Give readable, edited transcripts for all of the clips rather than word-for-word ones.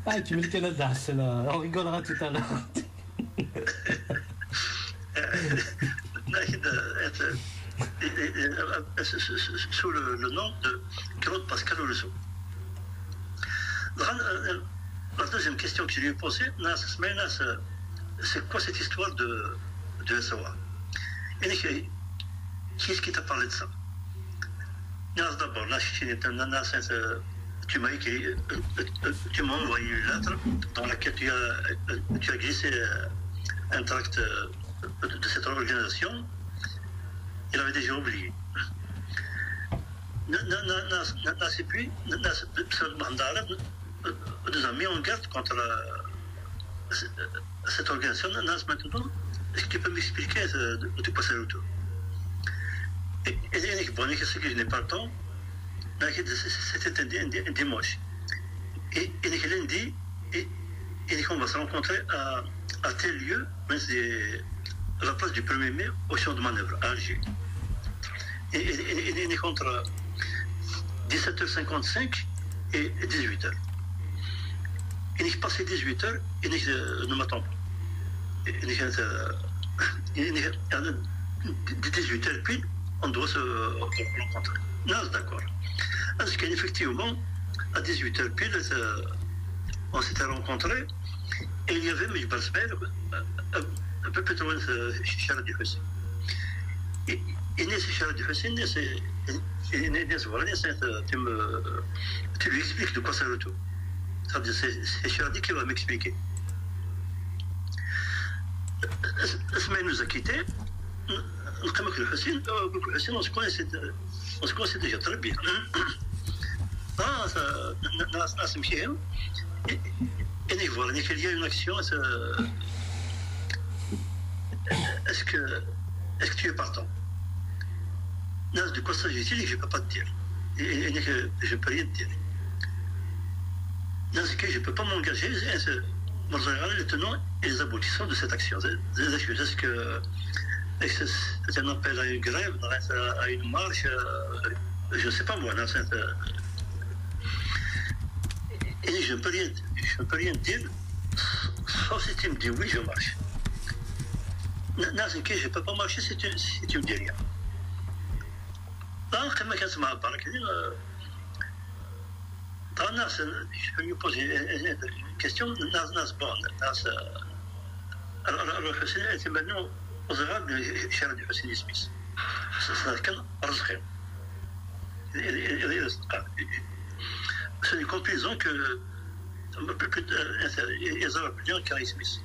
Ah, tu me le connais là, on rigolera tout à l'heure. Sous le nom de Claude Pascal Rousseau. La deuxième question que je lui ai posée, c'est quoi cette histoire de SOA? Qui est-ce qui t'a parlé de ça? D'abord, tu m'as écrit, tu m'as envoyé une lettre dans laquelle tu as glissé un tract de cette organisation. Il avait déjà oublié. Nous avons mis en garde contre cette organisation. Maintenant, est-ce que tu peux m'expliquer de quoi c'est autour? Et ce que je n'ai pas le temps, c'était un dimanche. Et lundi, on va se rencontrer à tel lieu, à la place du 1er mai, au champ de manœuvre, à Alger. Et entre 17h55 et 18h. Et il passé 18h, et ne m'attend pas. Et 18h pile, on doit se rencontrer. Non, d'accord. Parce qu'effectivement, à 18h pile, on s'était rencontrés, et il y avait, mais je pense un peu plus loin de Charles du Hussein. Et Charles du Hussein, tu lui expliques de quoi ça retourne. C'est Charles qui va m'expliquer. Semaine nous a quittés. Comme le Hussein, on se connaissait déjà très bien. Ah, ça c'est Michel. Et voilà, il y a une action. Est-ce que tu es partant? Non, de quoi s'agit-il? Je ne peux pas te dire. Et je ne peux rien te dire. Non, c'est que je ne peux pas m'engager dans les tenants et les aboutissants de cette action. Est-ce que c'est un appel à une grève, à une marche? Je ne sais pas moi. Non, et je ne peux rien dire, sauf si tu me dis oui, je marche. Non, c'est que je ne peux pas marcher si tu me dis rien. Je vais lui poser une question. Alors, c'est maintenant aux Arabes, Charles du Hussein Smith. C'est une conclusion que les Arabes disent Carrie Smith.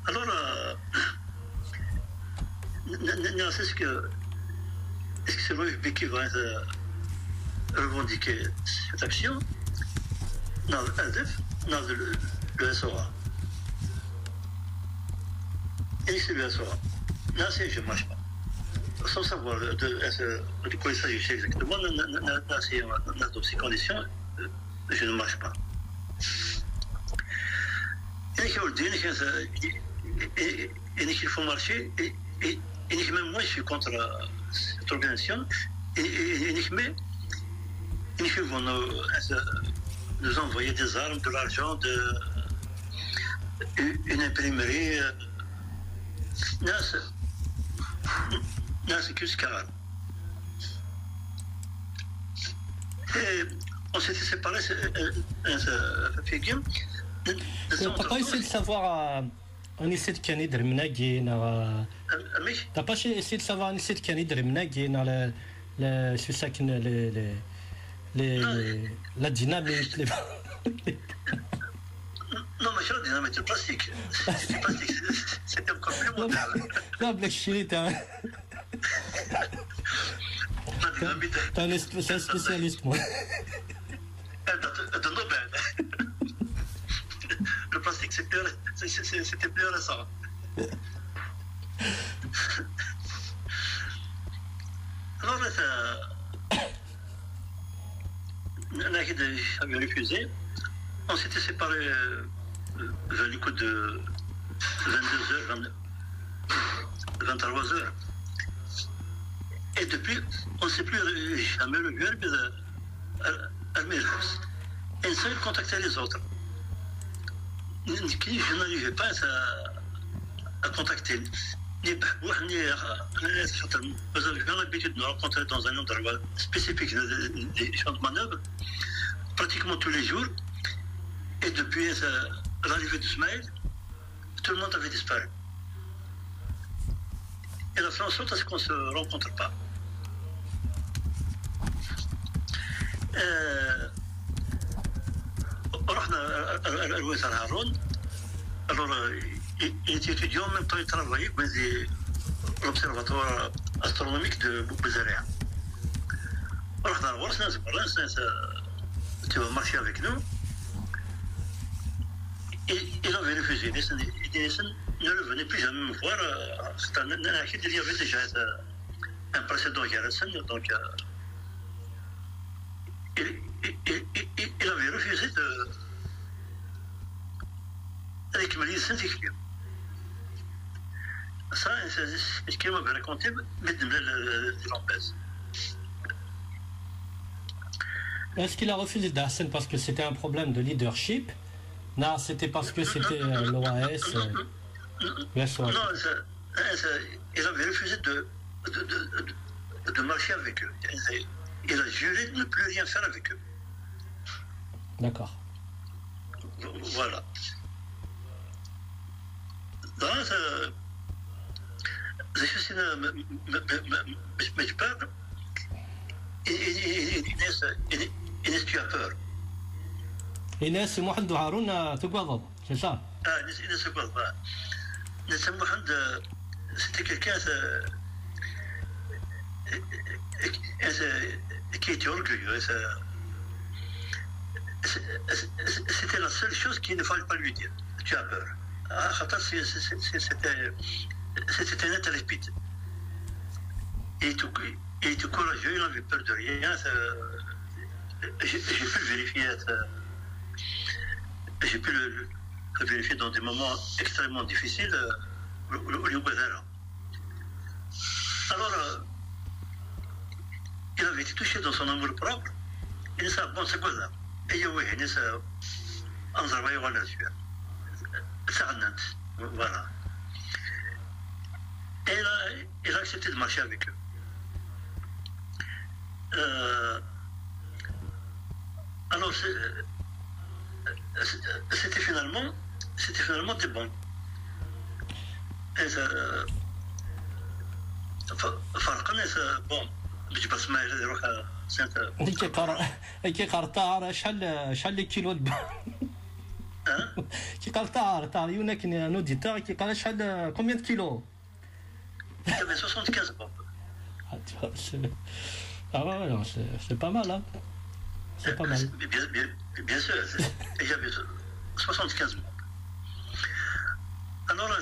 Alors, est-ce que c'est l'OFB qui va revendiquer cette action? Non, non, le SOA. Et c'est le SOA. Là, je ne marche pas. Sans savoir de quoi il s'agit exactement, dans ces conditions, je ne marche pas. Et il faut marcher, et même moi, je suis contre cette organisation, et il faut nous envoyer des armes, de l'argent, une imprimerie. Non, c'est que ce cas. Et on s'était séparés, t'as pas essayé de savoir un essai de Kani de Remnagin? T'as pas essayé de savoir un essai de Kani de Remnagin? C'est ça qui la dynamique. Non, mais la dynamique, c'est plastique. C'est plastique, c'est encore plus moderne. Non, Black Chili, t'es un spécialiste, moi. De Nobel. Le plastique, c'était plus récent. Alors, j'avais refusé. On s'était séparés vers les coups de 22h, 23h. Et Et depuis, on ne sait plus jamais le verbe de Almirus. Et seul contacter les autres. Je n'arrivais pas à contacter ni Bahbour, ni vous avez l'habitude de nous rencontrer dans un endroit spécifique des champs de manœuvre, pratiquement tous les jours. Et depuis l'arrivée d'Ismaël, tout le monde avait disparu. Et la France, c'est qu'on ne se rencontre pas. Alors, il était étudiant, en même temps il travaillait dans l'observatoire astronomique de Bouzaria. Alors, tu vas marcher avec nous. Et il avait refusé. Il ne revenait plus jamais me voir. Il y avait déjà un précédent donc il avait refusé avec Marie Saint-Écrire. Ça, c'est ce qu'il m'avait raconté, mais de l'empêche. Est-ce qu'il a refusé d'Hassan parce que c'était un problème de leadership? Non, c'était parce que c'était l'OAS. Non, il avait refusé de marcher avec eux. Il a juré de ne plus rien faire avec eux. D'accord. Voilà. زي شو سينا مجبر الناس tu as peur. الناس محمد وهارون تقبض c'est ça. الناس تقبض. الناس محمد c'était quelqu'un qui était orgueilleux. C'était la seule chose qu'il ne fallait pas lui dire. Tu as peur. C'était net à l'esprit. Il était courageux, il n'avait peur de rien. J'ai pu le vérifier. J'ai pu le vérifier dans des moments extrêmement difficiles au Liougadara. Alors, il avait été touché dans son amour propre. Il s'est bon, c'est quoi ça? Et oui, il s'est enserré à la sueur. Voilà. Et il a accepté de marcher avec eux. Alors, c'était finalement des bons. Bon, je passe ma كي قرطار شحال كيلو كي قرطار يونا كي نوديتور كي قال شحال combien de kilos? Il y avait 75 bombes. Ah ouais, non, c'est pas mal, hein. C'est pas mal. Bien sûr, il y avait 75 bombes. Alors là,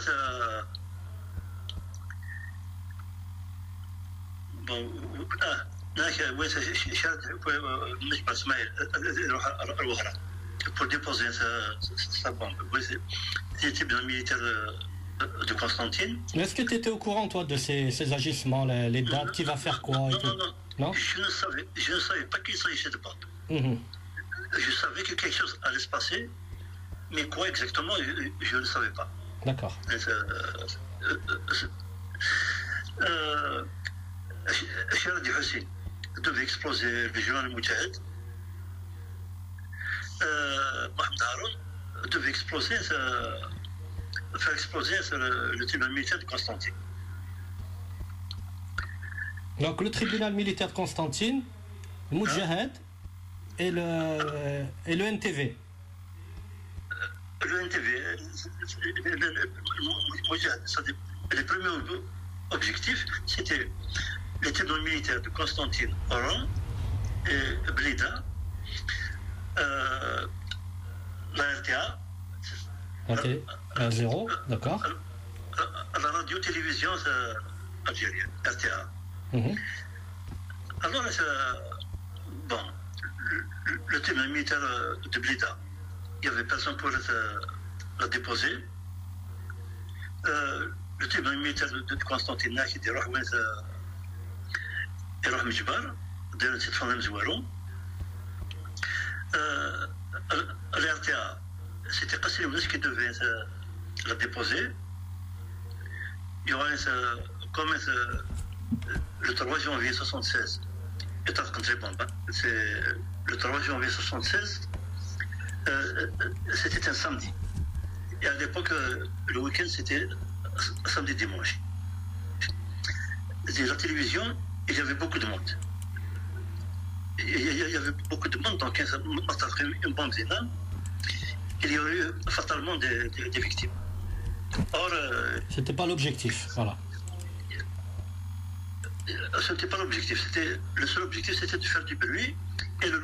bon, pour déposer sa bombe. C'était bien militaire de Constantine. Mais est-ce que tu étais au courant, toi, de ces agissements, les dates, qui va faire quoi et tout? Non. Je ne savais pas qu'il s'agissait de bombes. Je savais que quelque chose allait se passer, mais quoi exactement, je ne savais pas. D'accord. Sharadi Hussein devait exploser le journal Moudjahid. Mohamed Haroun devait faire exploser le tribunal militaire de Constantine. Donc le tribunal militaire de Constantine, Moudjahid et le NTV. Le NTV, les premiers objectifs, c'était le tribunal militaire de Constantine, Oran et Blida, la RTA. RT0, d'accord. La radio-télévision algérienne, RTA. Alors, bon, le tribunal militaire de Blida, il n'y avait personne pour la déposer. Le tribunal militaire de Constantine, qui dit يروح مجبر داير تيتفاهم زوارو الارتيا سيتي قاسي الناس كي دوفي لا ديبوزي يوانس كوميس le 3 janvier 76 et t'as compris bon c'est le 3 janvier 76 c'était un samedi et à l'époque le week-end c'était samedi dimanche et la télévision il y avait beaucoup de monde il y avait beaucoup de monde donc une bande d'énormes il y a eu fatalement des victimes. Or c'était pas l'objectif, voilà. Ce n'était pas l'objectif, le seul objectif c'était de faire du bruit et le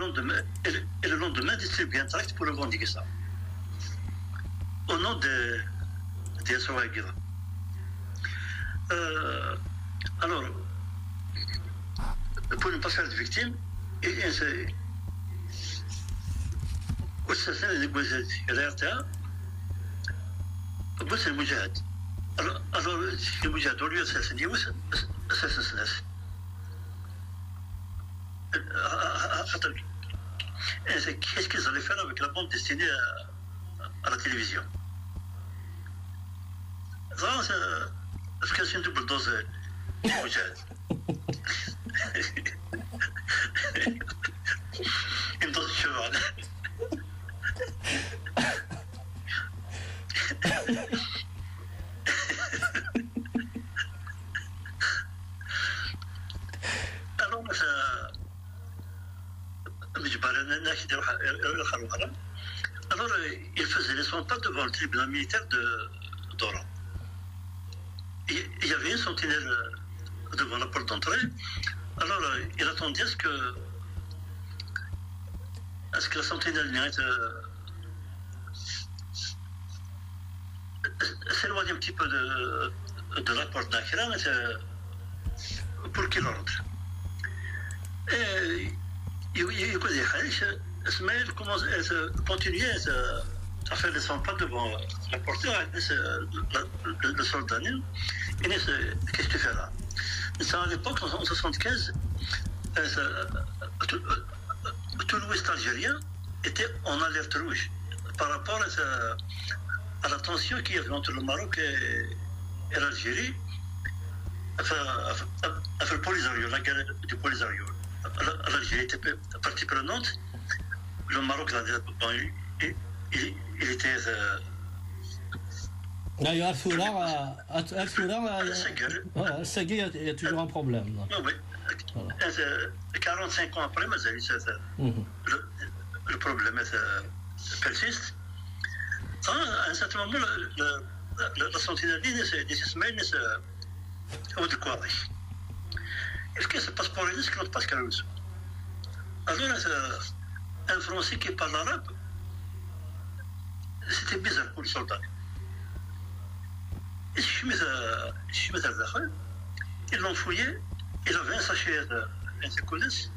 lendemain distribuer un tract pour revendiquer ça. Au nom des Aswaïgira. Alors, pour ne pas faire de victimes, والسلسلة اللي بوزات الارتاء بوز المجاهد المجاهد ولي السلسلة يوس السلسلة خاطر qu'est-ce qu'ils allaient faire avec la bande destinée à la télévision ça c'est une double dose المجاهد une dose de cheval alors il faisait les 100 pas devant le tribunal militaire d'Oran. Il y avait une sentinelle devant la porte d'entrée. Alors il attendait à ce que la sentinelle s'éloigne un petit peu de la porte d'Akira pour qu'il rentre. Et Ismaël continuait à faire les 100 pas devant la porte. Le soldat, qu'est-ce que tu fais là? À l'époque, en 1975, tout l'ouest algérien était en alerte rouge par rapport à la tension qu'il y avait entre le Maroc et l'Algérie, enfin, le Polisario, la guerre du Polisario. L'Algérie était partie prenante, le Maroc, il était... D'ailleurs, Sagui, il y a toujours un problème. Oui, voilà. 45 ans après, le problème persiste. À un certain moment, la sentinelle des Ismaël au découvert. Est-ce que c'est passeport risque ou pas Carousse? Alors, un Français qui parle arabe, c'était bizarre pour le soldat. Et je me suis mis à l'heure, ils l'ont fouillé, il avait un sachet de coulisses,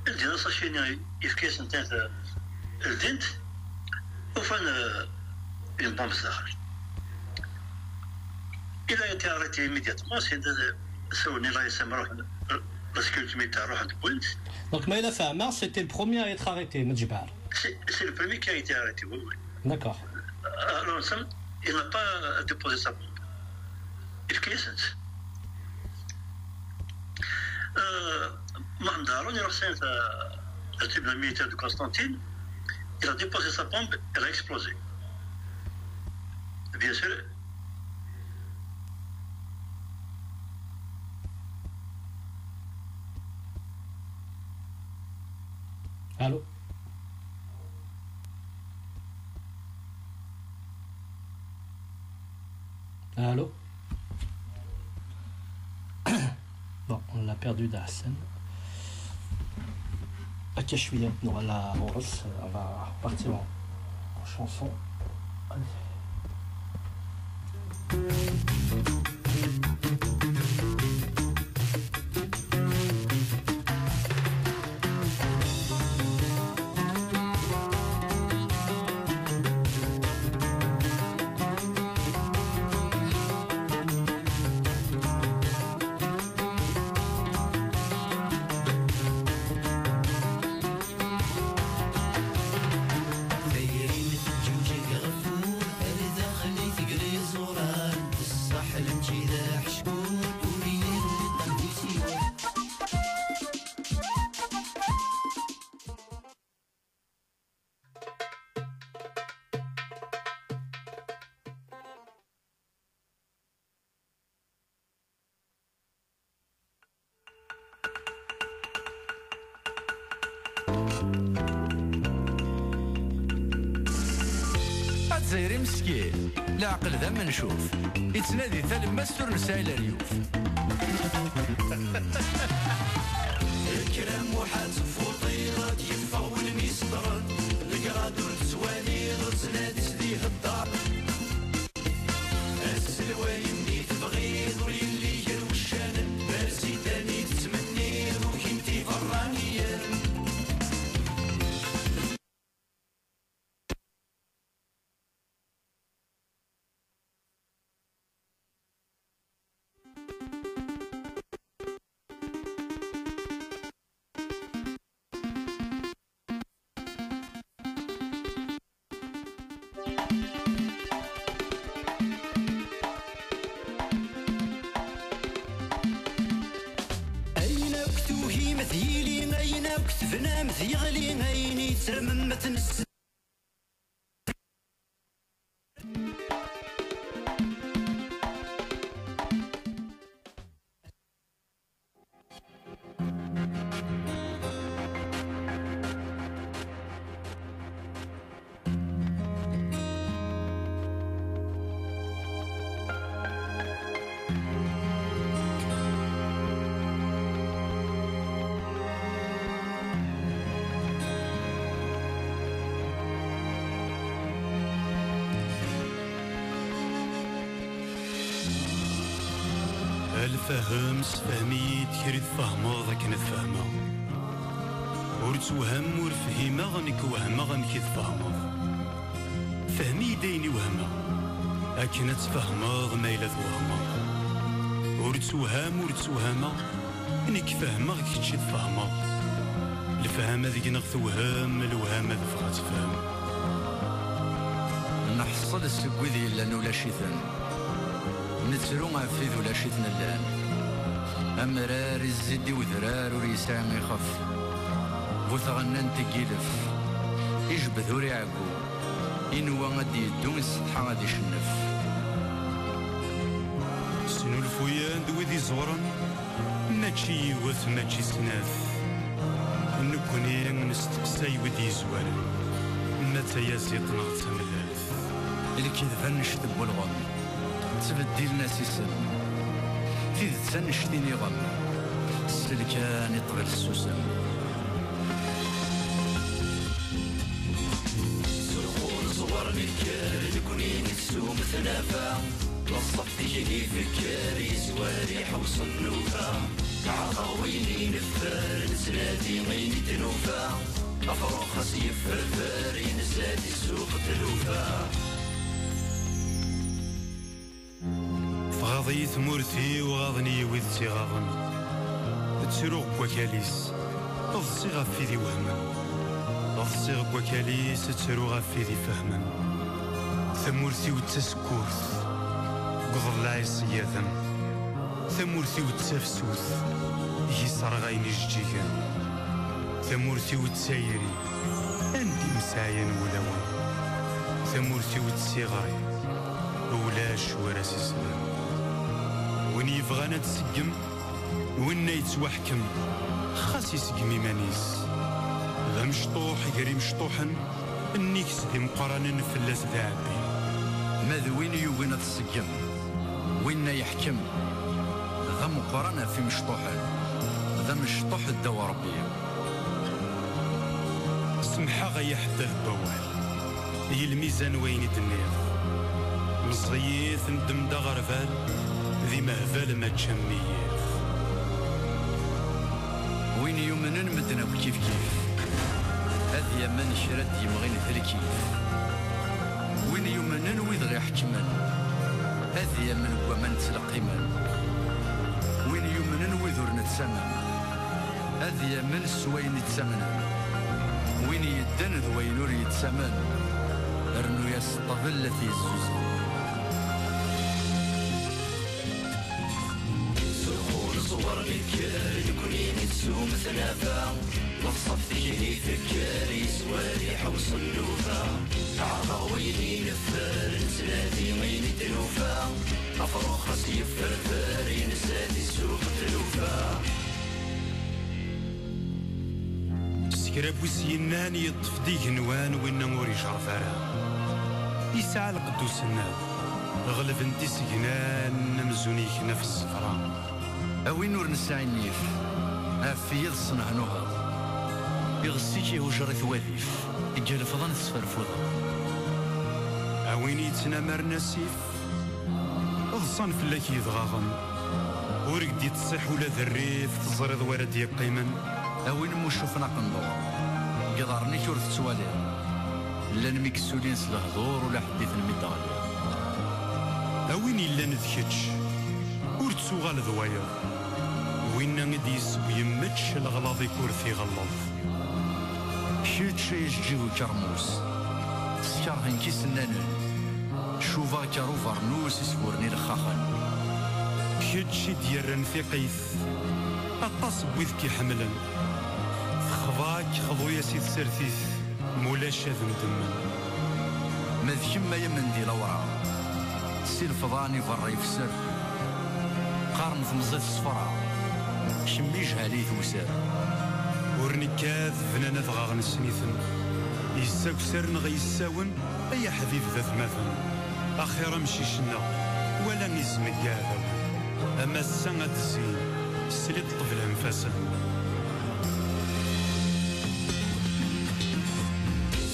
il dit un sachet il fait une tête le dent, au fond une bombe d'argent. Il a été arrêté immédiatement, c'est la sécurité militaire. Donc Maïla Fahma, c'était le premier à être arrêté, Medjibar. C'est le premier qui a été arrêté, oui. D'accord. Alors, il n'a pas déposé sa bombe. Il caisse. Mohamed Haroun, il a reçu le tribunal militaire de Constantine. Il a déposé sa bombe, elle a explosé. Bien sûr. Allô? Allô? Bon, on l'a perdu d'Assen. Ok, je suis on va partir en chanson. Allez. الزيري مسكين لا عقل ذا ما نشوف يتنادي ثالماس ور نسعي الريوف الكلام وحات فوطيرة يفغ والميسطرن القراد والتسواني غزنادي سديه الدار السلوايم دي تبغيض وليلي يروشان بارسي تاني تتمني وكنتي فرانية بنامت يغلي عيني ترممت نس الفهم سفهمي تكري تفهمو ذاك نتفهمو ور توهم ور فهيمة غنك وهمة غنك تفهمو فهمي ديني وهمة أكن تفهمو ما إلا توهمو ور توهم ور توهمة إنك فهمة كتشي تفهمو الفهم ذيك نغتوهم الوهم ذي فغا تفهم نحصل السكوذي إلا نولا شيثان نتسرو عفيذ ولا شيثنا اللان أمرار الزدي وذرار وريسام يخف بوثغنان تقيلف يجبد وري عقو إنوا غادي يدو السطحة غادي يشنف سنو الفويان دوذي زورن ماشي يوث ماشي سناف نكوني نستقسي ودي زوال متى يزيد نغت ملالث الكذبة نشتب والغم تبدل ناس يسم في تنشتيني غم السلكان يطغل السوسم سرقون صور مكار لكوني نسوم ثنافا وصف تجيني فكار يسواري حوص النوفا عطاويني نفار نسلاتي غيني تنوفا أفرخص يفرفار ينسلاتي السوق تلوفا غاضي ثمورتي وغاضني وذ صغاغن تسروق وكاليس الصيغة في ذي وهما الصيغ وكاليس تسروغ في ذي فهما ثمورتي والتسكوث قضر العيس ياذم ثمورتي والتفسوث يسر غيني جيجا ثمورتي والتسايري عندي مساين ولوان ثمورتي والتسيغاي ولاش وراسي سلام وين يبغانا تسقم وين يتوحكم خاص يسقم إيمانيس ذا مشطوح يقري مشطوحا النيكس ذي مقارنة فلاس ذا عبي ماذا وين يوين تسقم وين يحكم ذا مقارنة في مشطوحا ذا مشطوح الدوا ربي سمحا غيا حتى البوال هي الميزان وين يدنير مصغيث ندم دا غرفال ذي مهفال ما تشميث وين يومنن مدنا وكيف كيف هذا يمن شرد يمغين ثلكيف وين يومنن ويضغي حكمن هذا يمن ومن تلقيمن وين يومنن ويذور نتسمم هذا يمن سوين يتسمن وين يدن ذوينور يتسمن رنو يستظل في الزوزن صور الكار يكوني نتسوم ثنافا وصف تجيني فكار يسواري حوص النوفا عطاويني نفار نسلاتي غيني تنوفا أفرخ راسي فرفار نسلاتي السوق تلوفا سكراب وسينان يطف ديك نوان وين موري شرفارا يسعى القدوس الناب غلب انتي سجنان نمزونيك نفس الصفران أوين نور نسعي النيف عفية الصنع نوها يغسيكي وجري ثواذيف يجال فضان السفر فوضا أوين يتنامر نسيف غصان فلاك يضغاغن ورقد يتصح ولا ذريف تزرد ورد يقيمن أوين مشوفنا قنضو قدرني كورث توالي لان ميكسولين سلهضور ولا حديث المدالية أوين إلا نذكتش ور تسوغال ذوايا وين غد يسوي يمتش الغلاظ كورثي غلظ كيتش يجيو كرموس تسكرهن كي سنانن شوفا كارو فرنوس يسفورني الخاخن كيتش ديرن في قيث أطاس بوذكي حملا خضاك خضو ياسي تسرثيث مولا شاذن دمن مذكم ما يمن دي لورا سي الفضاني فرا يفسر قارن في مزيت الصفرا شمي جهالي توسر ورنكاذ فنانا ضغاغن السنيثن يساك سرن غيساون أي حبيب ذا ثماثن أخيرا مشيشنا ولا نزمد قاعدة أما السنة الزين سليت طفل أنفاسا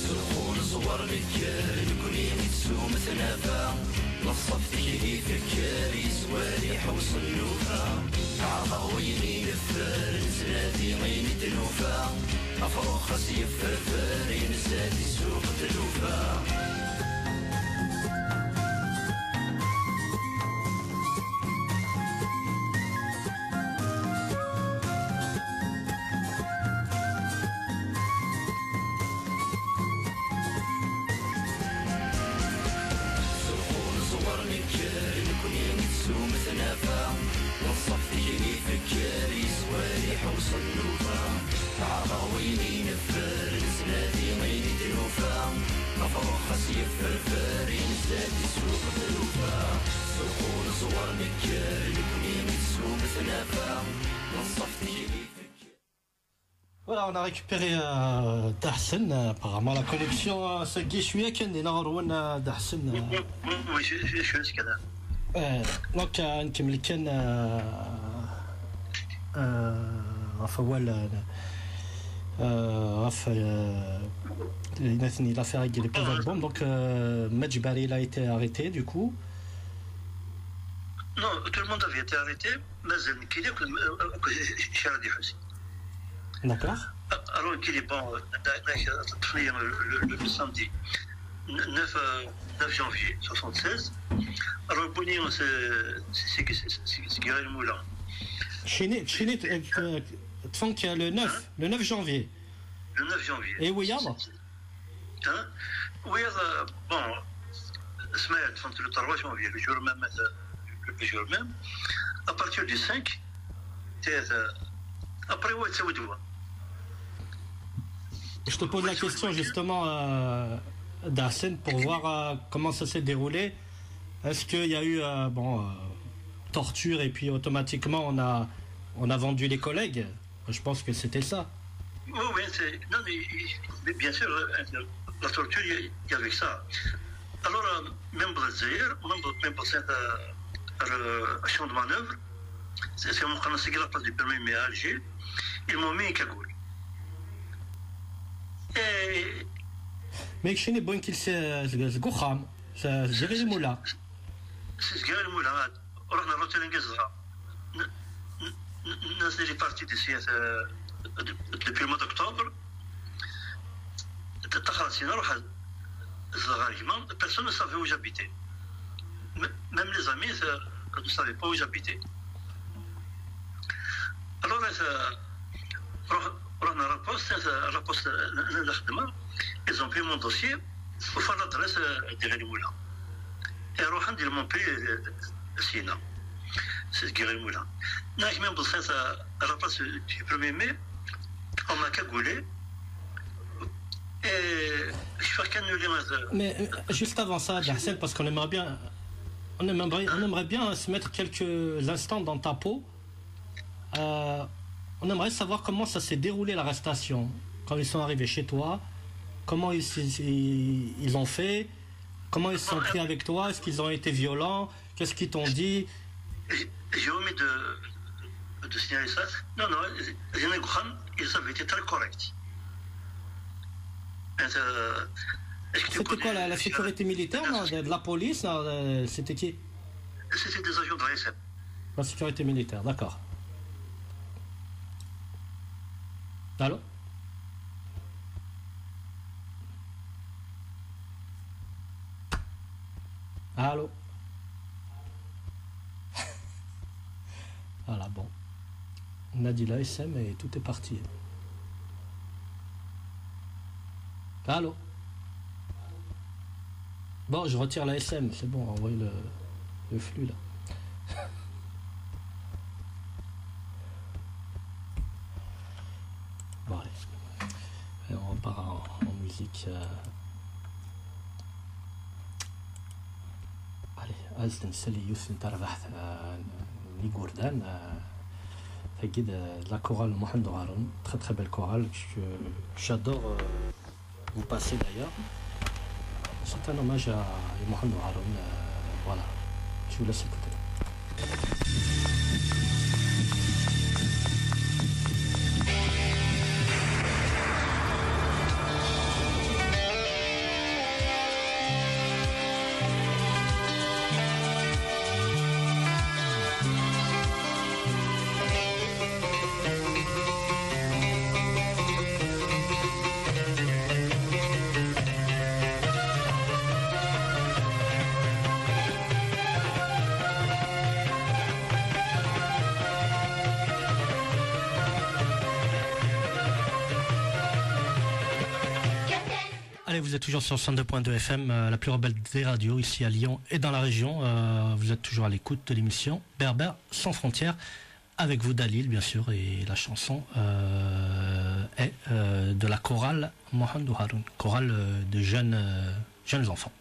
سرخون صور رجال كوني متسوم ثنافا نصف تجري فكاري سوالي حوص النوفا عرضا ويني نفر نزلاتي غيني تنوفا أفروخ سيفر فاري نزاتي سوق تلوفا Voilà, on a récupéré Dahsen. Apparemment, la connexion se guéchouille. Ken est là, Rouen Dahsen. Oui, je suis ce cas-là. Donc, نكمل كان il a fait régler les albums. Donc, Medjbari il a été arrêté du coup. Non, tout le monde avait été arrêté, mais il D'accord. Alors, il est bon, le samedi 9 janvier 76. Alors, Bonnier, c'est Guérin Moulin. Chéné, le 9 janvier. Le 9 janvier. Et Ouya Ouya, bon, le 3 janvier, le jour même, à partir du 5, après Ouya, c'est Oudoua. Je te pose la question justement d'Arsène pour voir comment ça s'est déroulé. Est-ce qu'il y a eu torture et puis automatiquement on a vendu les collègues? Je pense que c'était ça. Oui, non, mais bien sûr, la torture, il y avait ça. Alors, même pour le Zahir, même pour cette champ de manœuvre, c'est mon connaisseur qui a la place du premier mai à Alger, ils m'ont mis une cagoule. Mais chez bon qu'il c'est Goukham, c'est Géril Moula. C'est Géril Moula. On a roté l'engagement. Nous sommes partis d'ici depuis le mois d'octobre. Personne ne savait où j'habitais. Même les amis ne savaient pas où j'habitais. Alors, ils ont pris mon dossier pour faire l'adresse de Guérin Moulin. Et ils m'ont pris Sina. C'est Guérin Moulin. Même à la place du 1er mai, on m'a cagoulé. Et je fais qu'annuler. Mais juste avant ça, Dahsen, parce qu'on aimerait bien, on aimerait bien se mettre quelques instants dans ta peau. On aimerait savoir comment ça s'est déroulé l'arrestation, quand ils sont arrivés chez toi, comment ils ont fait, Comment ils se sont pris avec toi? Est-ce qu'ils ont été violents? Qu'est-ce qu'ils t'ont dit? J'ai omis de signaler ça. Non, ils avaient été très corrects. C'était quoi la sécurité militaire, de la police? C'était qui? C'était des agents de l'ASM. La sécurité militaire, d'accord. Allô? Allô? Voilà, bon. On a dit l'ASM et tout est parti. Allô? Bon, je retire l'ASM, c'est bon, envoyez le flux là. Bon, allez. Et on repart en musique. Allez, Azden Sali Youssef Tarvaht Nigourdan. Fait la chorale Mohamed Haroun, très très belle chorale que j'adore vous passer d'ailleurs. C'est un hommage à Mohamed Haroun. Voilà, je vous laisse écouter. Vous êtes toujours sur 102.2 FM, la plus rebelle des radios ici à Lyon et dans la région. Vous êtes toujours à l'écoute de l'émission Berbère sans frontières avec vous Dalil bien sûr, et la chanson est de la chorale Mohamed Haroun, chorale de jeunes enfants.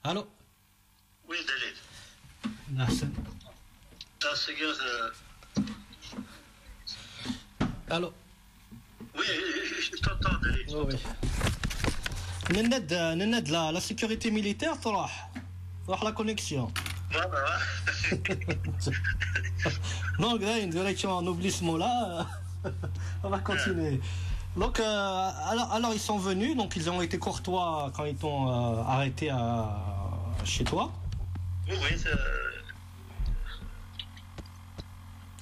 Allô? Oui, Dalil. Nasser. Allô? Oui, je t'entends, Dalil. Oh, oui. Nened, la sécurité militaire, تروح la connexion. Donc là, on oublie ce mot-là. On va continuer. Donc, alors ils sont venus, donc ils ont été courtois quand ils t'ont arrêté chez toi. Oui,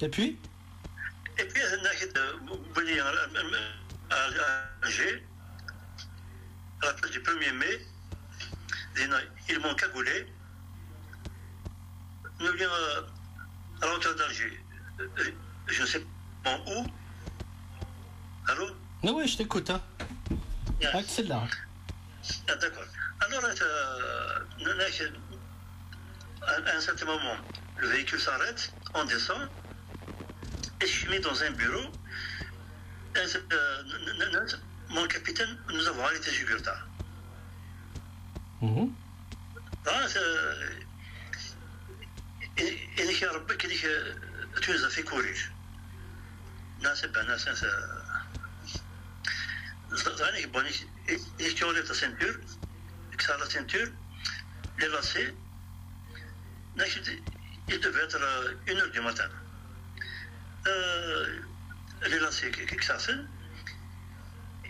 Et puis, vous venez à Alger, à la place du 1er mai, ils m'ont cagoulé. Nous venions à la hauteur d'Alger. Je ne sais pas où. Allô? oui, je t'écoute. Hein. Excellent. Ah, d'accord. Alors, à un certain moment, le véhicule s'arrête, on descend, et je suis mis dans un bureau. Mon capitaine, nous avons arrêté Jugurtha. Et il dit tu nous as fait courir. Non, c'est pas ça. Et tu enlèves ta ceinture, tu la ceinture, les lacets. Il devait être 1h du matin. Les lacets qui s'assent.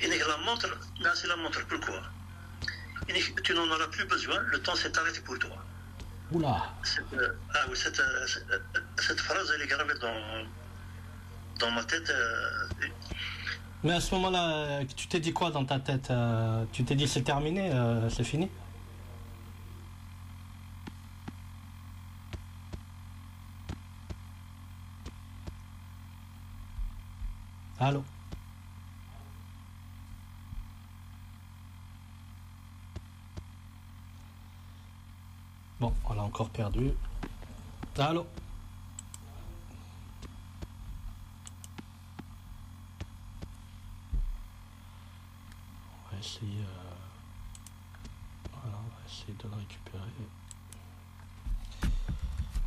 Et la montre, là c'est la montre, pourquoi? Tu n'en auras plus besoin, le temps s'est arrêté pour toi. Oula. Cette phrase, elle est gravée dans ma tête. Mais à ce moment-là, tu t'es dit quoi dans ta tête? Tu t'es dit c'est terminé, c'est fini? Allô? Bon, on l'a encore perdu. Allô? On va essayer, voilà, on va essayer de le récupérer.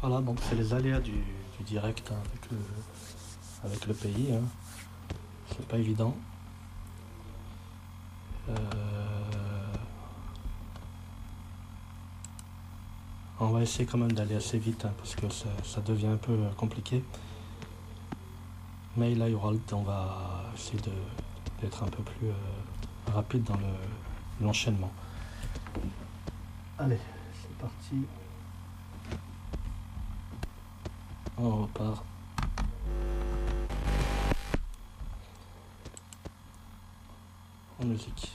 Voilà, donc c'est les aléas du direct, hein, avec le pays. Hein. C'est pas évident. On va essayer quand même d'aller assez vite, hein, parce que ça devient un peu compliqué. Mais là, on va essayer d'être un peu plus rapide dans l'enchaînement. Allez, c'est parti. On repart. En musique.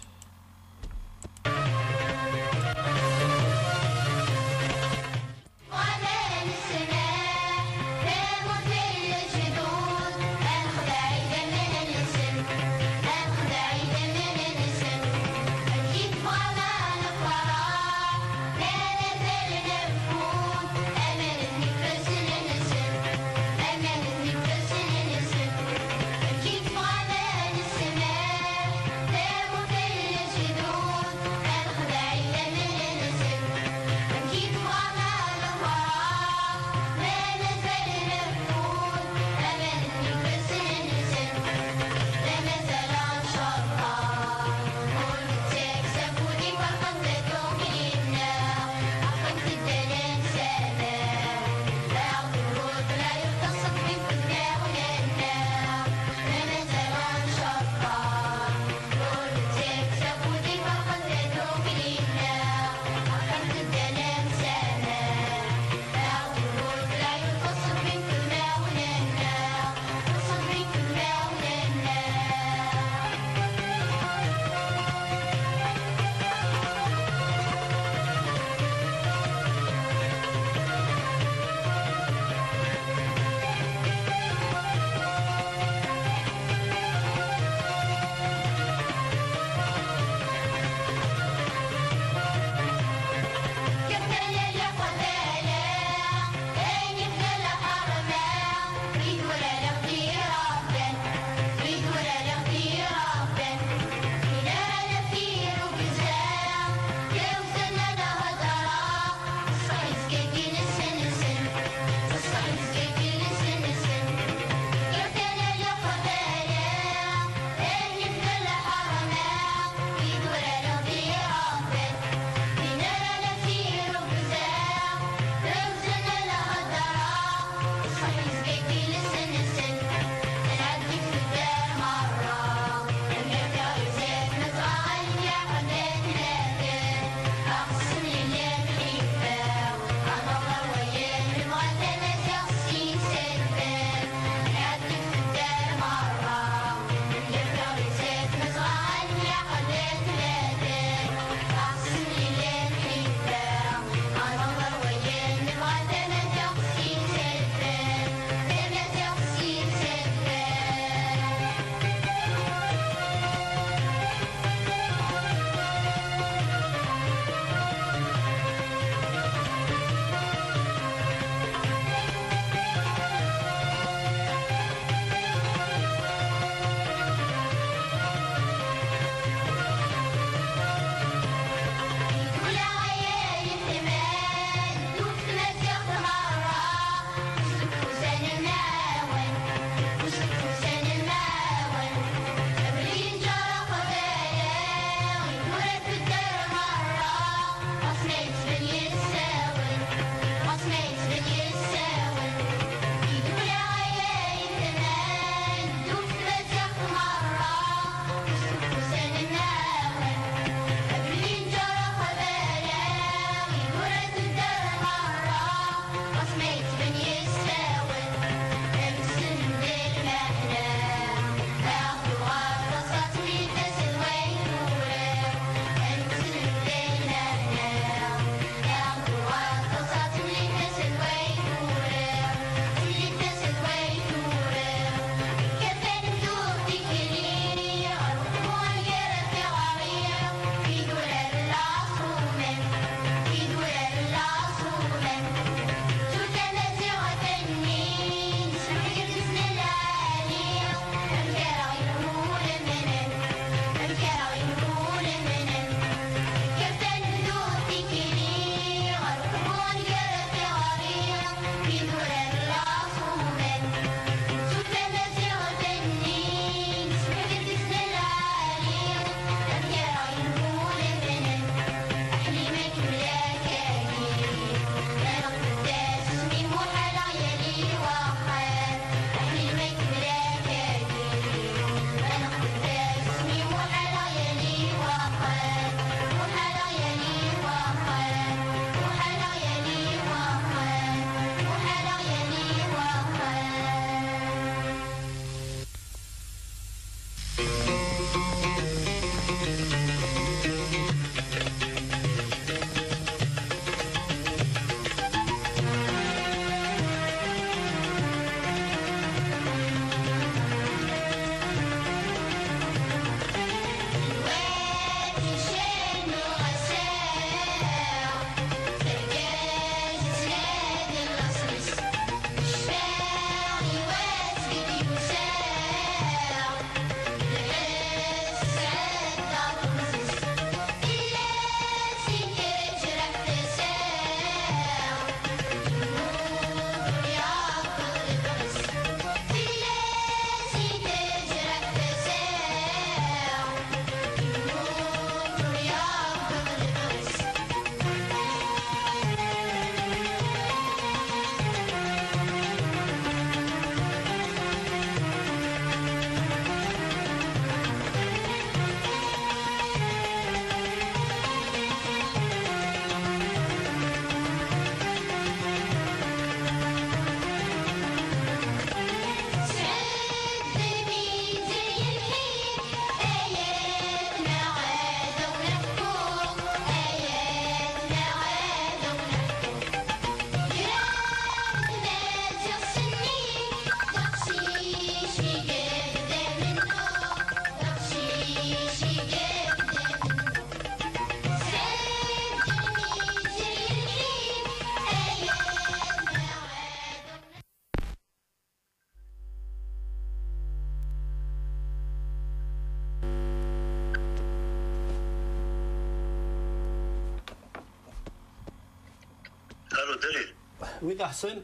Oui, Darsen.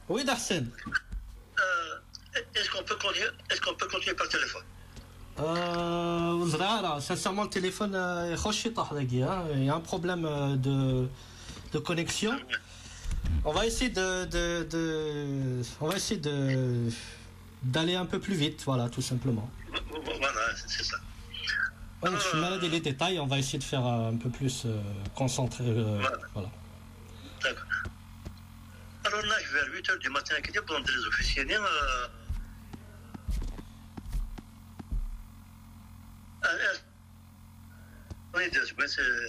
Oui, Darsen. Est-ce qu'on peut continuer par téléphone? Sincèrement, le téléphone il y a un problème de connexion. On va essayer d'aller un peu plus vite, voilà, tout simplement. Voilà, c'est ça. Ouais, je suis malade et les détails, on va essayer de faire un peu plus concentré. Voilà. D'accord. Alors là, vers 8h du matin, pendant les officiers,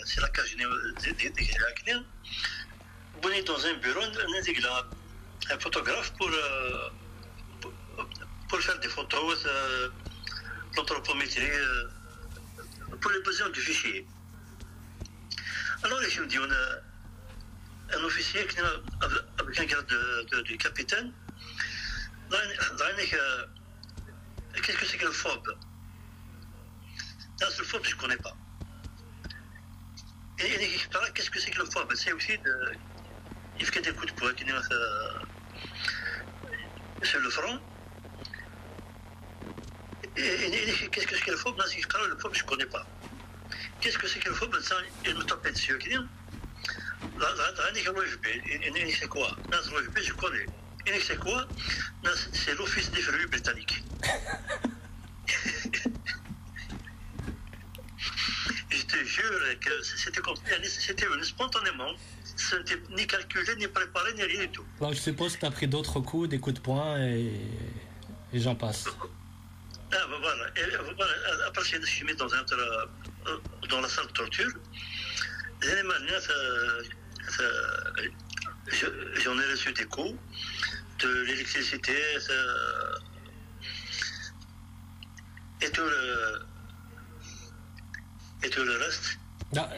c'est la cage des on est dans un bureau, un photographe pour faire des photos, l'anthropométrie, pour les besoins du fichier. Alors, je me dis, on a un officier avec un grade de capitaine. Qu'est-ce que c'est que le phobe? Le phobe, je ne connais pas. Et qu'est-ce que c'est que le phobe? C'est aussi il fait des coups de poing sur le front. Et qu'est-ce que c'est que le phobe? Le phobe, je ne connais pas. Qu'est-ce que c'est que le phobe? Il me tapait dessus. C'est quoi? Je connais. Et c'est quoi? C'est l'Office des fruits britanniques. Je te jure que c'était venu spontanément. Ce n'était ni calculé, ni préparé, ni rien du tout. Alors, je suppose que tu as pris d'autres coups, des coups de poing et j'en passe. Voilà. Après, je suis mis dans la salle de torture. J'en ai reçu des coups, de l'électricité et tout le reste. Ah,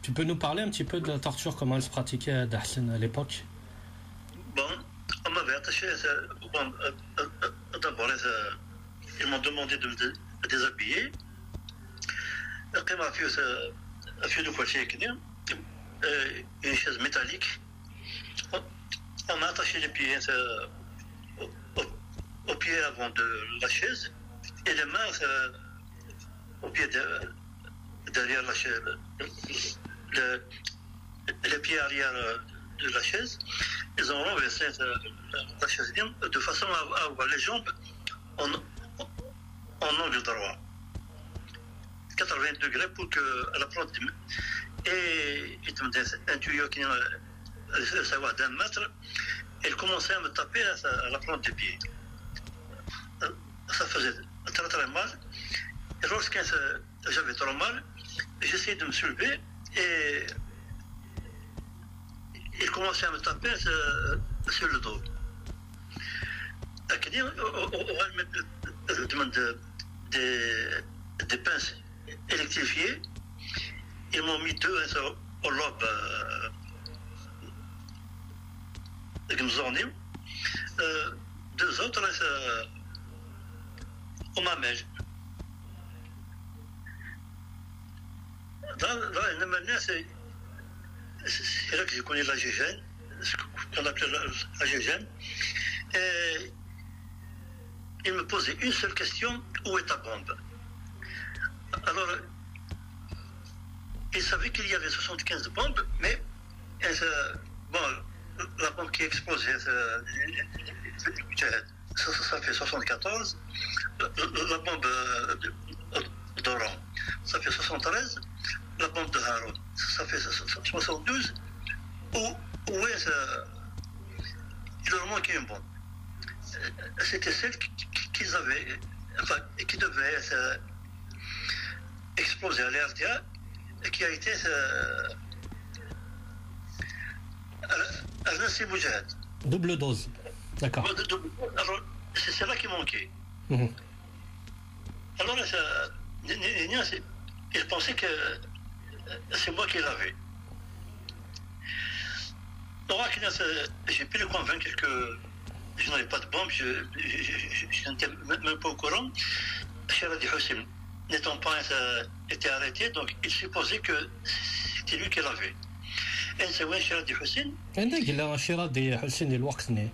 tu peux nous parler un petit peu de la torture, comment elle se pratiquait à Dahsen à l'époque? Bon, on m'avait attaché. D'abord, ils m'ont demandé de me déshabiller. Après, m'a fait de coiffer une chaise métallique. On m'a attaché les pieds au pied avant de la chaise et les mains au pied derrière la chaise, les pieds arrière de la chaise. Ils ont renversé la chaise de façon à avoir les jambes en angle droit. 80 degrés pour qu'elle apprenne. Et un tuyau qui savoir d'un mètre, elle commençait à me taper à la plante des pieds. Ça faisait très très mal. Et lorsque j'avais trop mal, j'essayais de me soulever et il commençait à me taper sur le dos. On va mettre des pinces électrifiées. Ils m'ont mis deux au lobe deux autres au mamelle. C'est là que j'ai connu la GGN, ce qu'on appelait la GGN. Et il me posait une seule question: où est ta bombe? Alors, il savait qu'il y avait 75 bombes, mais la bombe qui explosait, ça fait 74. La bombe d'Oran, ça fait 73. La bombe de Haroun, ça fait 72. Où est il leur manquait une bombe. C'était celle qu'ils avaient, enfin, qui devait exploser à l'RTA, qui a été à Nassim Moujahid. Double dose. D'accord. Alors, c'est là qui manquait. Mmh. Alors, il pensait que c'est moi qui l'avais. Alors, j'ai pu le convaincre que je n'avais pas de bombe, je n'étais même pas au courant. Sheradi Hussein, n'étant pas été arrêté, donc il supposait que c'était lui qui l'avait. انت وين شادي حسين؟ عندك لا شراء دي حسين الوقتني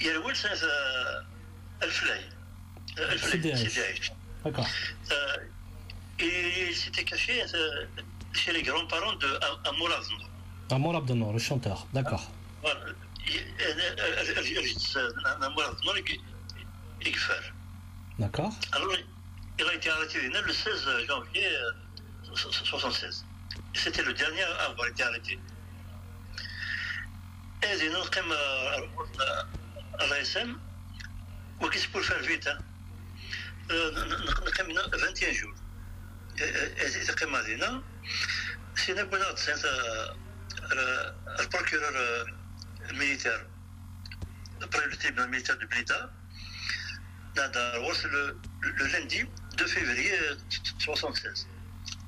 يا الولد سنة الفلاي سيدي عيش. D'accord. Il s'était caché chez les grands-parents de Amour Abdel. Amour Abdel, le chanteur, d'accord. Voilà. Amour Abdel, il fait. D'accord. Alors, il a été arrêté le 16 janvier 1976. C'était le dernier à avoir été arrêté. Et nous sommes à l'ASM, ou qu'est-ce pour faire vite, hein? Nous sommes 21 jours. Et comme a dit, non, c'est une bonne chose. Le procureur militaire, après le tribunal militaire de Blida, le lundi 2 février 1976.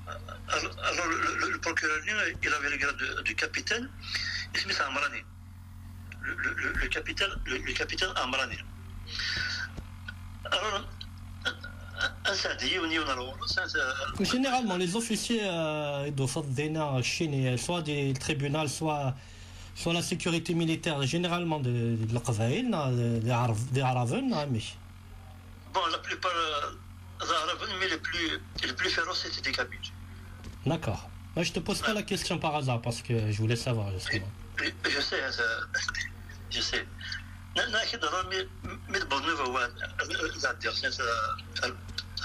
Alors le procureur, il avait le grade de capitaine, il se met à Amrani. Le capitaine Amrani. Alors, généralement, les officiers de Chine, soit du tribunal, soit la sécurité militaire, généralement de l'Aqbaïl, des Arabes, bon, la plupart des Arabes, mais les plus féroces, c'était des Kabyles. D'accord. Moi, je te pose pas la question par hasard, parce que je voulais savoir, justement. Je sais, je sais. Mais de bonne nouvelle,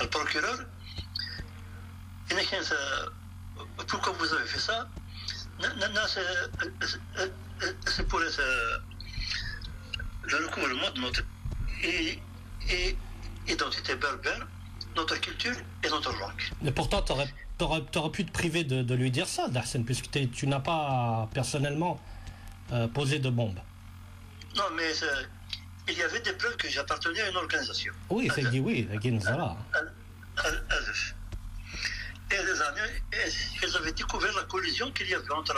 le procureur, il a dit pourquoi vous avez fait ça? C'est pour le recouvrement de notre identité berbère, notre culture et notre langue. Mais pourtant, t'aurais pu te priver de lui dire ça, Darsen, puisque tu n'as pas personnellement posé de bombe. Non, mais il y avait des preuves que j'appartenais à une organisation. Oui, c'est dit oui, la Guinzara. Et les années, ils avaient découvert la collision qu'il y avait entre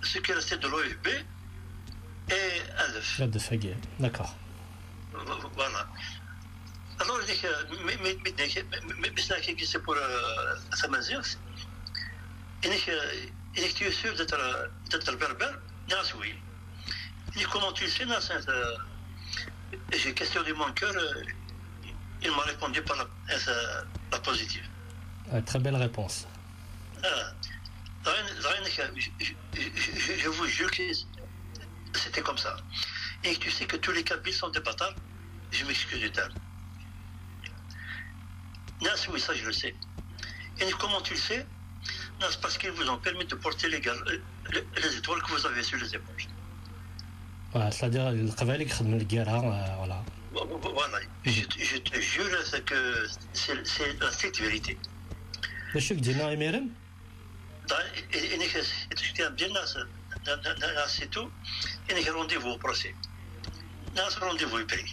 ce qui restait de l'OFB et Adef. Adef, d'accord. Voilà. Alors, mais c'est pour Samazir. Il est sûr d'être berbère. Oui. Et comment tu sais, j'ai questionné mon cœur, il m'a répondu par la positive. Très belle réponse. Je vous jure que c'était comme ça. Et tu sais que tous les Kabyles sont des bâtards, je m'excuse du terme. Oui, ça je le sais. Et comment tu le sais? C'est parce qu'ils vous ont permis de porter les étoiles que vous avez sur les épaules. Voilà, c'est-à-dire le travail qui خدم القرار voilà. Voilà, je te jure que c'est la stricte vérité. باش دينا اميرم j'étais bien là c'est tout et j'ai rendez-vous au procès. Ce rendez-vous est pris.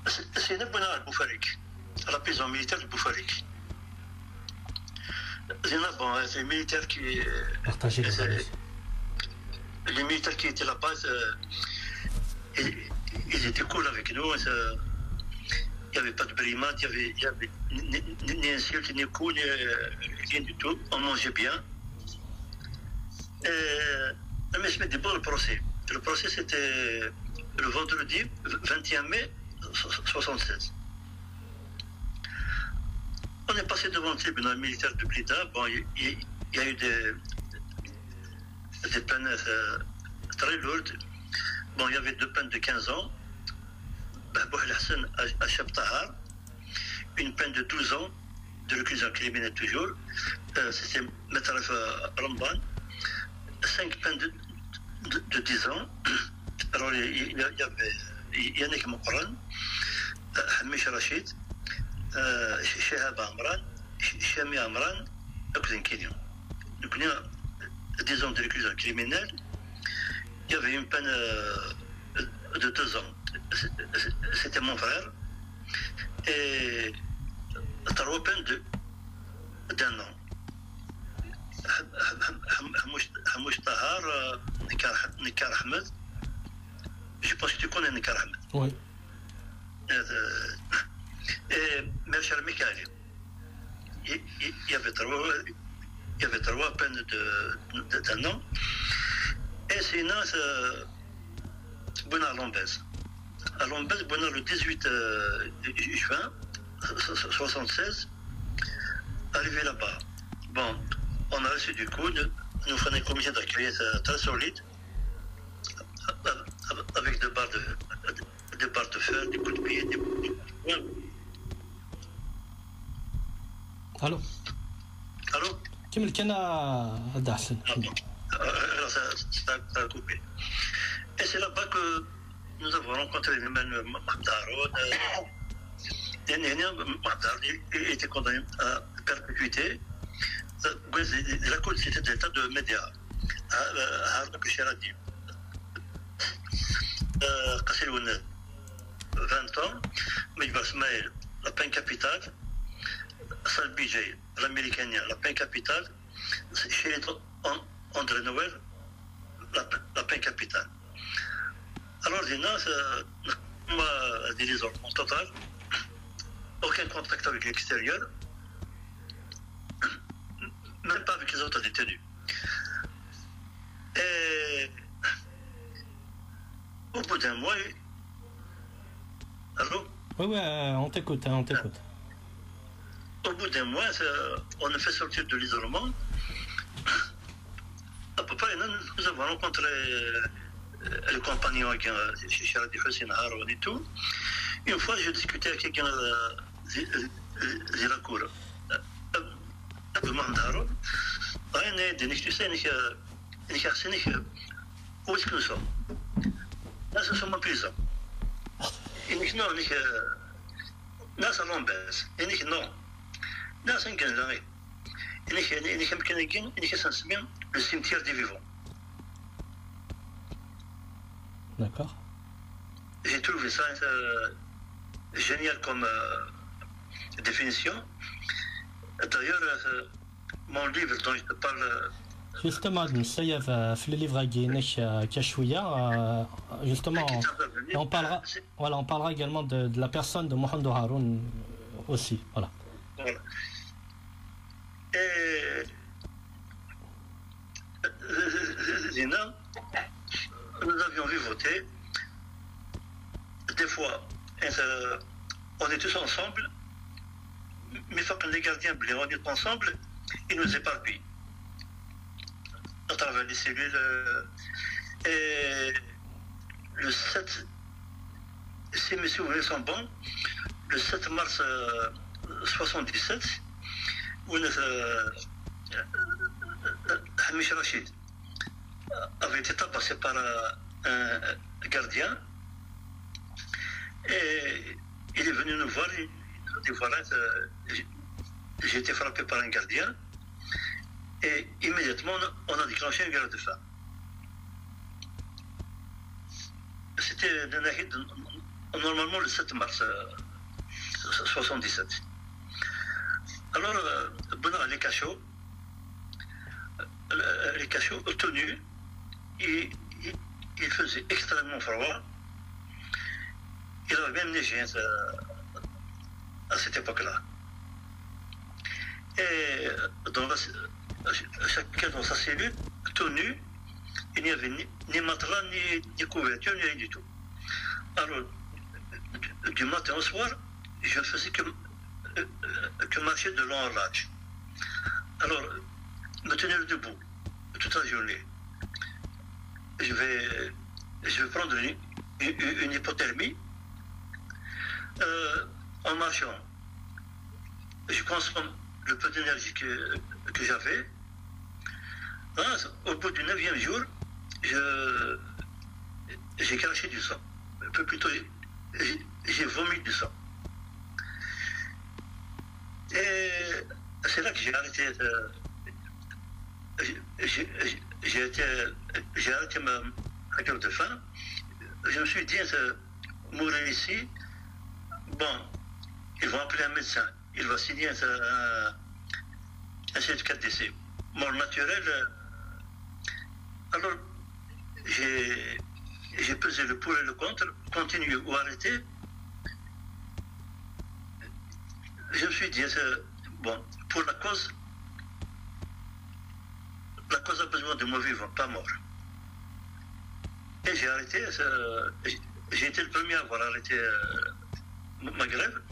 C'est une bonne à Boufarik, à la prison militaire de Boufarik. C'est les militaires qui partager les avis. Les militaires qui étaient là-bas, ils étaient cool avec nous. Il n'y avait pas de brimade, il n'y avait ni insulte, ni coups, ni rien du tout. On mangeait bien. Mais je m'étais bon le procès. Le procès, c'était le vendredi 21 mai 1976. On est passé devant le tribunal militaire de Blida. Bon, il y a eu des peines très lourdes. Bon, il y avait 2 peines de 15 ans. Bahbouh Hassan à Chebtahar, une peine de 12 ans de réclusion criminelle toujours. C'était Metaref Ramban. 5 peines de 10 ans. Alors, il y avait Yannick Mokran, Hamish Rachid, Shehab Amran, Shami Amran, Akzen Kenyon. Donc, il y a 10 ans de réclusion criminelle. Il y avait une peine de 2 ans. C'était mon frère. Et 3 peines d'1 an. Hamouch Tahar, Nikar Ahmed. Je pense que tu connais Nikar Ahmed. Oui. Et Merchal Mikali. il y avait trois peines d'un an. Et sinon, c'est bon à Lombez. À Lombez, bon le 18 juin 76, arrivé là-bas. Bon, on a reçu du coup, nous faisons une commission d'accueil très solide, avec des barres de fer, des coups de pied, des coups de poing. Allô. Allô. كمل كان داحسن. Alors ça a coupé. Et c'est là-bas que nous avons rencontré même Mahdaroud. Il était condamné à perpétuité. La Cour c'était d'état de médias. Harna Bicharadi. Kasselounet, 20 ans. Mijbar Smaïl, la peine capitale. Salbijay, l'américain, la peine capitale. Chez André Noël, la peine capitale. Alors, moi, des isolements total, aucun contact avec l'extérieur, même pas avec les autres détenus. Et au bout d'un mois, allô? Oui, on t'écoute, on t'écoute. Au bout d'un mois, on a fait sortir de l'isolement. À peu près, nous avons rencontré les compagnons chez Charadi Hussein Haroun et tout. Une fois, j'ai discuté avec quelqu'un de Zirakour, Abou Mohamed Haroun. Il a dit, tu sais, où est-ce que nous sommes? Là, ce sont mes prisons. Il dit, non, là, c'est l'embès. Il dit, non. Là, c'est un gagnant. Il dit, le cimetière des vivants. D'accord. J'ai trouvé ça génial comme définition. D'ailleurs, mon livre dont je te parle. Justement, في le livre justement, on parlera également de la personne de Mohamed Haroun aussi. Voilà. Et Zina, nous avions vu voter. Des fois, on est tous ensemble, mais quand les gardiens blancs, on est ensemble, ils nous éparpillent à travers les cellules. Et le 7, si mes souvenirs sont bons, le 7 mars 77, Hamish Rachid avait été tabassé par un gardien et il est venu nous voir. Il nous dit voilà, j'ai été frappé par un gardien et immédiatement on a déclenché une guerre de faim. C'était normalement le 7 mars 77. Alors, les cachots tenus, il faisait extrêmement froid. Il avait même neigé à cette époque-là. Et chacun dans sa cellule, tenu, il n'y avait ni matelas, ni couverture, ni rien du tout. Alors, du matin au soir, je ne faisais que marcher de long en large. Alors, me tenir debout toute la journée. Je vais prendre une hypothermie. En marchant, je consomme le peu d'énergie que j'avais. Au bout du 9e jour, j'ai craché du sang. Plutôt, j'ai vomi du sang. Et c'est là que j'ai arrêté. J'ai arrêté ma gueule de faim. Je me suis dit, mourir ici, bon, ils vont appeler un médecin. Il va signer un certificat de décès. Mort naturelle. Alors, j'ai pesé le pour et le contre, continuer ou arrêter. Je me suis dit, bon, pour la cause a besoin de moi vivant, pas mort. Et j'ai arrêté, j'ai été le premier à avoir arrêté ma grève.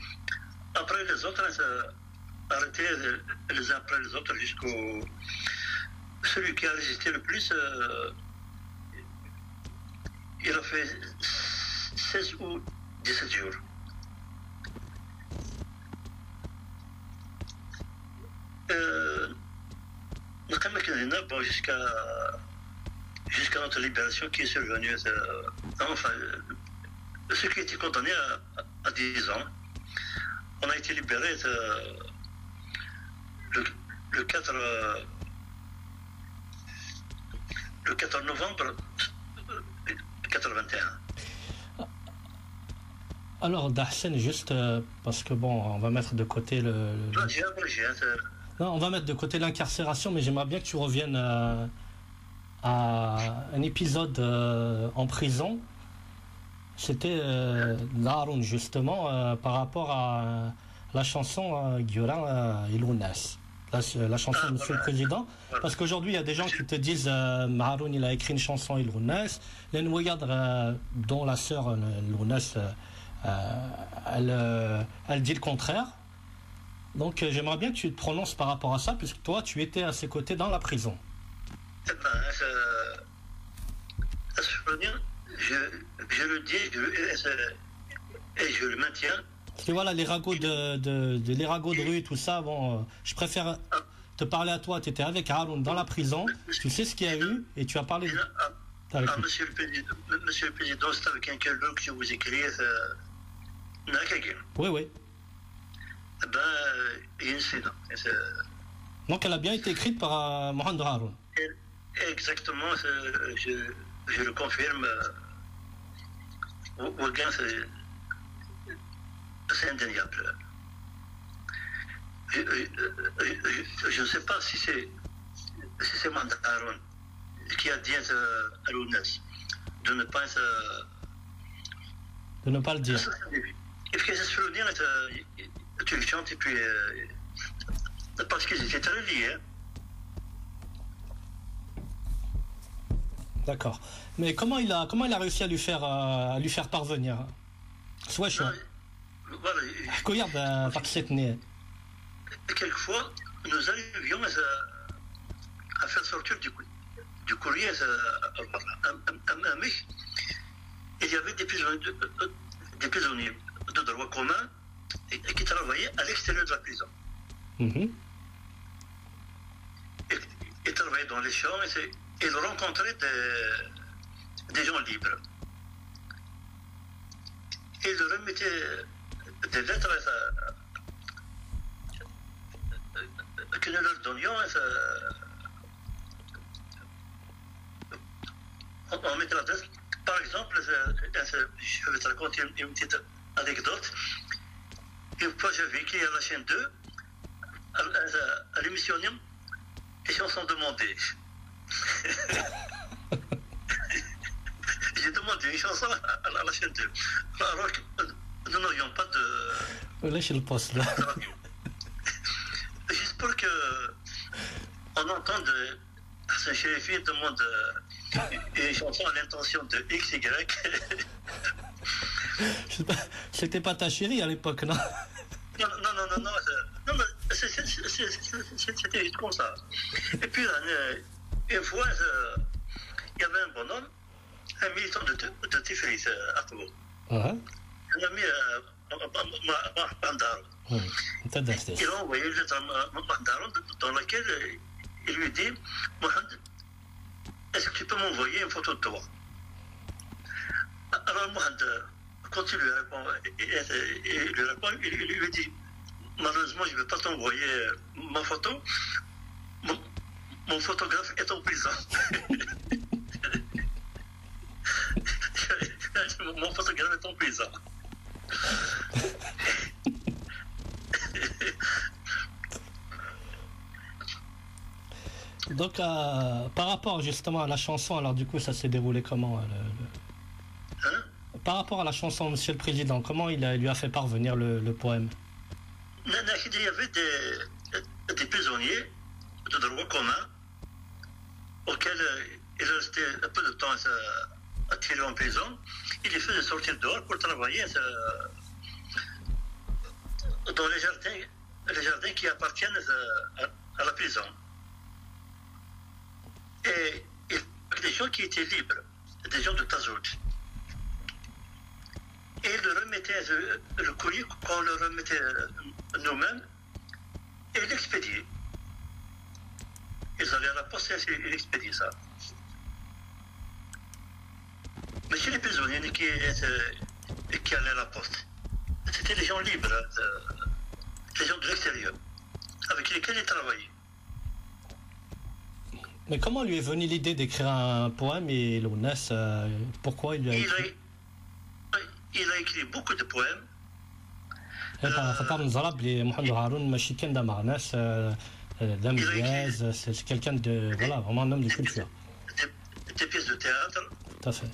Après les autres, arrêté les uns après les autres jusqu'au... Celui qui a résisté le plus, il a fait 16 ou 17 jours. Bon, jusqu'à notre libération qui est survenue. Enfin, ceux qui étaient condamnés à 10 ans, on a été libérés le 4 novembre 81. Alors, Dahsen, juste parce que bon, on va mettre de côté Non, on va mettre de côté l'incarcération, mais j'aimerais bien que tu reviennes à un épisode en prison. C'était Laroun, justement, par rapport à la chanson Gioran Ilounas. La chanson Monsieur le Président. Parce qu'aujourd'hui, il y a des gens qui te disent Maharoun, il a écrit une chanson Ilounas. L'Enouillad, dont la sœur Ilounas, elle dit le contraire. Donc j'aimerais bien que tu te prononces par rapport à ça, puisque toi, tu étais à ses côtés dans la prison. Je le dis et je le maintiens. Parce que voilà, les ragots les ragots de rue, tout ça, bon, je préfère te parler à toi. Tu étais avec Haroun dans la prison, tu sais ce qu'il y a eu, et tu as parlé... Monsieur le Président, c'est avec un cœur que je vous écris. Oui, oui. Il y a une scène. Donc elle a bien été écrite par Mohamed Haroun. Exactement, je le confirme. Ouagan, c'est indéniable. Je ne sais pas si c'est Mohamed Haroun qui a dit à l'ONS de ne pas le dire. Et puis, ce souvenir, tu le chantes et puis. Parce qu'ils étaient très liés. D'accord. Mais comment il a réussi à lui faire parvenir soit chaud. Voilà. Regarde, quelquefois, nous arrivions à faire sortir du courrier à Mich. Il y avait des prisonniers de droit commun qui travaillaient à l'extérieur de la prison. Ils travaillaient dans les champs et ils rencontraient des gens libres. Et ils leur remettaient des lettres que nous leur donnions. On mettait l'adresse. Par exemple, je vais te raconter une petite anecdote. Une fois, j'ai vécu à la chaîne 2, à l'émission Les chansons demandées. J'ai demandé une chanson à la chaîne 2. Alors que nous n'aurions pas de. Lâche le poste là. Juste pour qu'on entende Hassan Chérifi demande une chanson à l'intention de XY. C'était pas ta chérie à l'époque, non? Non, c'était juste comme ça. Et puis, une fois, il y avait un bonhomme, un militant de Tiflis à Toulon. Un ami Mandaro. Il a envoyé une lettre à Mandaro dans laquelle il lui dit Mohamed, est-ce que tu peux m'envoyer une photo de toi? Alors Mohamed continue à répondre. Il lui dit malheureusement, je ne vais pas t'envoyer ma photo. Mon photographe est en prison. Mon photographe est en prison. Donc, par rapport justement à la chanson, alors du coup, ça s'est déroulé comment Par rapport à la chanson, Monsieur le Président, comment il lui a fait parvenir le poème? Il y avait des prisonniers de droit commun auxquels il restait un peu de temps à tirer en prison. Il les faisait sortir dehors pour travailler dans les jardins qui appartiennent à la prison. Et des gens qui étaient libres, des gens de Tazout. Et ils le remettaient, le courrier qu'on le remettait nous-mêmes, et ils l'expédiaient. Ils allaient à la poste et ils expédiaient ça. Mais chez les prisonniers qui allaient à la poste, c'était les gens libres, les gens de l'extérieur, avec lesquels ils travaillaient. Mais comment lui est venue l'idée d'écrire un poème et l'ONES, pourquoi il lui a écrit? Il a écrit beaucoup de poèmes. C'est quelqu'un de, voilà, vraiment un homme de culture. Des pièces de théâtre. Tout à fait.